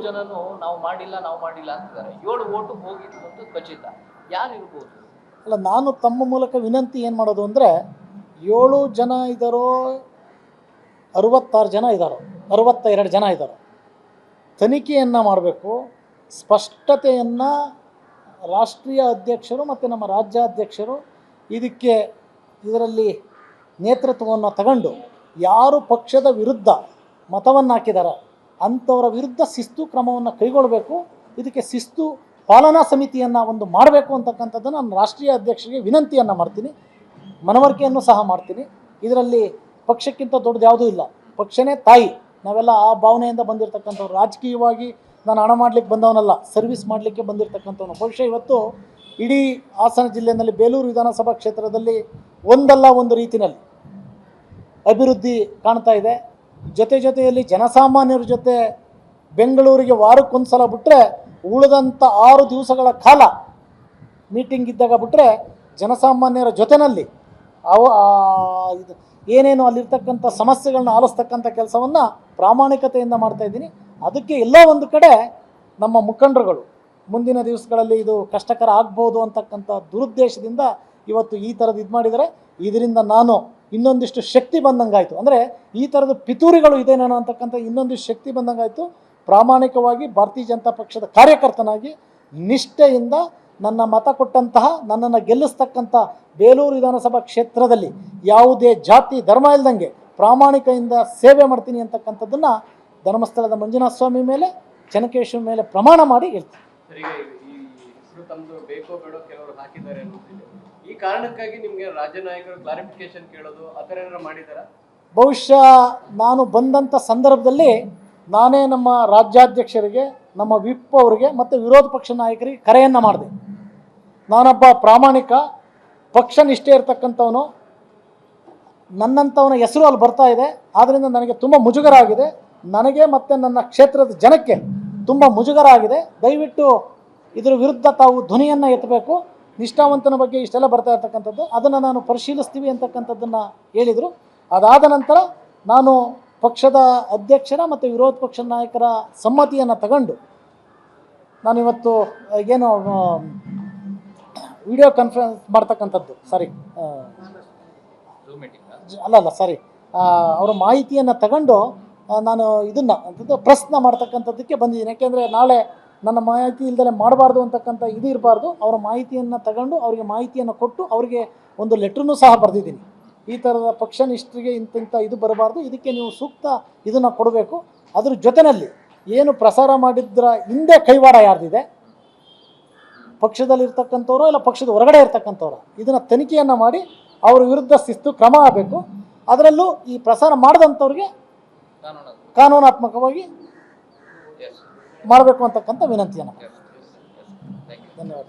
ಜನನು ನಾವು ಮಾಡಿಲ್ಲ ಅಂತಿದ್ದಾರೆ. 7 ಓಟು ಹೋಗಿತ್ತು ಅಂತ ಖಚಿತ. ಯಾರಿರ್ಬೋದು? ಅಲ್ಲ, ನಾನು ತಮ್ಮ ಮೂಲಕ ವಿನಂತಿ ಏನು ಮಾಡೋದು ಅಂದರೆ, 7 ಜನ ಇದ್ದಾರೋ 66 ಜನ ಇದ್ದಾರೋ 62 ಜನ ಇದ್ದಾರೋ, ತನಿಖೆಯನ್ನು ಮಾಡಬೇಕು. ಸ್ಪಷ್ಟತೆಯನ್ನು ರಾಷ್ಟ್ರೀಯ ಅಧ್ಯಕ್ಷರು ಮತ್ತು ನಮ್ಮ ರಾಜ್ಯಾಧ್ಯಕ್ಷರು ಇದರಲ್ಲಿ ನೇತೃತ್ವವನ್ನು ತಗೊಂಡು ಯಾರು ಪಕ್ಷದ ವಿರುದ್ಧ ಮತವನ್ನು ಹಾಕಿದಾರ ಅಂಥವರ ವಿರುದ್ಧ ಶಿಸ್ತು ಕ್ರಮವನ್ನು ಕೈಗೊಳ್ಳಬೇಕು. ಇದಕ್ಕೆ ಶಿಸ್ತು ಪಾಲನಾ ಸಮಿತಿಯನ್ನು ಒಂದು ಮಾಡಬೇಕು ಅಂತಕ್ಕಂಥದ್ದನ್ನು ನಾನು ರಾಷ್ಟ್ರೀಯ ಅಧ್ಯಕ್ಷರಿಗೆ ವಿನಂತಿಯನ್ನು ಮಾಡ್ತೀನಿ, ಮನವರಿಕೆಯನ್ನು ಸಹ ಮಾಡ್ತೀನಿ. ಇದರಲ್ಲಿ ಪಕ್ಷಕ್ಕಿಂತ ದೊಡ್ಡದು ಯಾವುದೂ ಇಲ್ಲ, ಪಕ್ಷನೇ ತಾಯಿ. ನಾವೆಲ್ಲ ಆ ಭಾವನೆಯಿಂದ ಬಂದಿರತಕ್ಕಂಥವ್ರು. ರಾಜಕೀಯವಾಗಿ ನಾನು ಹಣ ಮಾಡಲಿಕ್ಕೆ ಬಂದವನಲ್ಲ, ಸರ್ವಿಸ್ ಮಾಡಲಿಕ್ಕೆ ಬಂದಿರತಕ್ಕಂಥವನು. ಬಹುಶಃ ಇವತ್ತು ಇಡೀ ಹಾಸನ ಜಿಲ್ಲೆಯಲ್ಲಿ ಬೇಲೂರು ವಿಧಾನಸಭಾ ಕ್ಷೇತ್ರದಲ್ಲಿ ಒಂದಲ್ಲ ಒಂದು ರೀತಿಯಲ್ಲಿ ಅಭಿವೃದ್ಧಿ ಕಾಣ್ತಾ ಇದೆ. ಜೊತೆಯಲ್ಲಿ ಜನಸಾಮಾನ್ಯರ ಜೊತೆ ಬೆಂಗಳೂರಿಗೆ ವಾರಕ್ಕೊಂದು ಸಲ ಬಿಟ್ಟರೆ ಉಳಿದಂಥ 6 ದಿವಸಗಳ ಕಾಲ ಮೀಟಿಂಗ್ ಇದ್ದಾಗ ಬಿಟ್ಟರೆ ಜನಸಾಮಾನ್ಯರ ಜೊತೆಯಲ್ಲಿ ಏನೇನು ಅಲ್ಲಿರ್ತಕ್ಕಂಥ ಸಮಸ್ಯೆಗಳನ್ನ ಆಲಿಸ್ತಕ್ಕಂಥ ಕೆಲಸವನ್ನು ಪ್ರಾಮಾಣಿಕತೆಯಿಂದ ಮಾಡ್ತಾಯಿದ್ದೀನಿ. ಅದಕ್ಕೆ ಎಲ್ಲೋ ಒಂದು ಕಡೆ ನಮ್ಮ ಮುಖಂಡರುಗಳು ಮುಂದಿನ ದಿವಸಗಳಲ್ಲಿ ಇದು ಕಷ್ಟಕರ ಆಗ್ಬೋದು ಅಂತಕ್ಕಂಥ ದುರುದ್ದೇಶದಿಂದ ಇವತ್ತು ಈ ಥರದ್ದು ಇದು ಮಾಡಿದರೆ, ಇದರಿಂದ ನಾನು ಇನ್ನೊಂದಿಷ್ಟು ಶಕ್ತಿ ಬಂದಂಗಾಯಿತು. ಅಂದರೆ ಈ ಥರದ ಪಿತೂರಿಗಳು ಇದೇನೇನೋ ಅಂತಕ್ಕಂಥ ಇನ್ನೊಂದಿಷ್ಟು ಶಕ್ತಿ ಬಂದಂಗಾಯಿತು. ಪ್ರಾಮಾಣಿಕವಾಗಿ ಭಾರತೀಯ ಜನತಾ ಪಕ್ಷದ ಕಾರ್ಯಕರ್ತನಾಗಿ ನಿಷ್ಠೆಯಿಂದ ನನ್ನ ಮತ ಕೊಟ್ಟಂತಹ, ನನ್ನನ್ನು ಗೆಲ್ಲಿಸ್ತಕ್ಕಂಥ ಬೇಲೂರು ವಿಧಾನಸಭಾ ಕ್ಷೇತ್ರದಲ್ಲಿ ಯಾವುದೇ ಜಾತಿ ಧರ್ಮ ಇಲ್ದಂಗೆ ಪ್ರಾಮಾಣಿಕೆಯಿಂದ ಸೇವೆ ಮಾಡ್ತೀನಿ ಅಂತಕ್ಕಂಥದ್ದನ್ನು ಧರ್ಮಸ್ಥಳದ ಮಂಜುನಾಥ ಸ್ವಾಮಿ ಮೇಲೆ, ಚೆನ್ನಕೇಶ್ವರ ಮೇಲೆ ಪ್ರಮಾಣ ಮಾಡಿ ಹೇಳ್ತೀನಿ. ಬೇಕೋ ಬೇಡೋ ಕೆಲವರು ಹಾಕಿದ್ದಾರೆ ಅನ್ನೋದಿದೆ. ಈ ಕಾರಣಕ್ಕಾಗಿ ನಿಮಗೆ ರಾಜ್ಯ ನಾಯಕರು ಕ್ಲಾರಿಫಿಕೇಶನ್ ಕೇಳೋದು ಆ ಥರ ಏನಾರು ಮಾಡಿದಾರ? ಬಹುಶಃ ನಾನು ಬಂದಂಥ ಸಂದರ್ಭದಲ್ಲಿ ನಾನೇ ನಮ್ಮ ರಾಜ್ಯಾಧ್ಯಕ್ಷರಿಗೆ, ನಮ್ಮ ವಿಪ್ ಅವರಿಗೆ ಮತ್ತು ವಿರೋಧ ಪಕ್ಷ ನಾಯಕರಿಗೆ ಕರೆಯನ್ನು ಮಾಡಿದೆ. ನಾನೊಬ್ಬ ಪ್ರಾಮಾಣಿಕ ಪಕ್ಷ ನಿಷ್ಠೆ ಇರ್ತಕ್ಕಂಥವನು, ನನ್ನಂಥವನ ಹೆಸರು ಅಲ್ಲಿ ಬರ್ತಾ ಇದೆ. ಆದ್ದರಿಂದ ನನಗೆ ತುಂಬ ಮುಜುಗರ ಆಗಿದೆ. ನನಗೆ ಮತ್ತು ನನ್ನ ಕ್ಷೇತ್ರದ ಜನಕ್ಕೆ ತುಂಬ ಮುಜುಗರ ಆಗಿದೆ. ದಯವಿಟ್ಟು ಇದರ ವಿರುದ್ಧ ತಾವು ಧ್ವನಿಯನ್ನು ಎತ್ತಬೇಕು. ನಿಷ್ಠಾವಂತನ ಬಗ್ಗೆ ಇಷ್ಟೆಲ್ಲ ಬರ್ತಾ ಇರ್ತಕ್ಕಂಥದ್ದು, ಅದನ್ನು ನಾನು ಪರಿಶೀಲಿಸ್ತೀವಿ ಅಂತಕ್ಕಂಥದ್ದನ್ನು ಹೇಳಿದರು. ಅದಾದ ನಂತರ ನಾನು ಪಕ್ಷದ ಅಧ್ಯಕ್ಷರ ಮತ್ತು ವಿರೋಧ ಪಕ್ಷ ನಾಯಕರ ಸಮ್ಮತಿಯನ್ನು ತಗೊಂಡು ನಾನಿವತ್ತು ಏನು ವಿಡಿಯೋ ಕಾನ್ಫರೆನ್ಸ್ ಮಾಡ್ತಕ್ಕಂಥದ್ದು, ಅವರ ಮಾಹಿತಿಯನ್ನು ತಗೊಂಡು ನಾನು ಇದನ್ನು ಪ್ರಶ್ನೆ ಮಾಡ್ತಕ್ಕಂಥದ್ದಕ್ಕೆ ಬಂದಿದ್ದೀನಿ. ಯಾಕೆಂದರೆ ನಾಳೆ ನನ್ನ ಮಾಹಿತಿ ಇಲ್ಲದೆ ಮಾಡಬಾರ್ದು ಅಂತಕ್ಕಂಥ ಇದು ಇರಬಾರ್ದು. ಅವರ ಮಾಹಿತಿಯನ್ನು ತಗೊಂಡು ಅವರಿಗೆ ಮಾಹಿತಿಯನ್ನು ಕೊಟ್ಟು ಅವರಿಗೆ ಒಂದು ಲೆಟ್ರನ್ನೂ ಸಹ ಬರೆದಿದ್ದೀನಿ. ಈ ಥರದ ಪಕ್ಷ ನಿಷ್ಠರಿಗೆ ಇಂಥ ಇದು ಬರಬಾರ್ದು, ಇದಕ್ಕೆ ನೀವು ಸೂಕ್ತ ಇದನ್ನು ಕೊಡಬೇಕು. ಅದ್ರ ಜೊತೆಯಲ್ಲಿ ಏನು ಪ್ರಸಾರ ಮಾಡಿದ್ರ ಹಿಂದೆ ಕೈವಾಡ ಯಾರ್ದಿದೆ, ಪಕ್ಷದಲ್ಲಿರ್ತಕ್ಕಂಥವ್ರು ಇಲ್ಲ ಪಕ್ಷದ ಹೊರಗಡೆ ಇರ್ತಕ್ಕಂಥವ್ರು, ಇದನ್ನು ತನಿಖೆಯನ್ನು ಮಾಡಿ ಅವರ ವಿರುದ್ಧ ಶಿಸ್ತು ಕ್ರಮ ಆಗಬೇಕು. ಅದರಲ್ಲೂ ಈ ಪ್ರಸಾರ ಮಾಡಿದಂಥವ್ರಿಗೆ ಕಾನೂನಾತ್ಮಕವಾಗಿ ಮಾಡಬೇಕು ಅಂತಕ್ಕಂಥ ವಿನಂತಿಯನ್ನು. ಧನ್ಯವಾದ.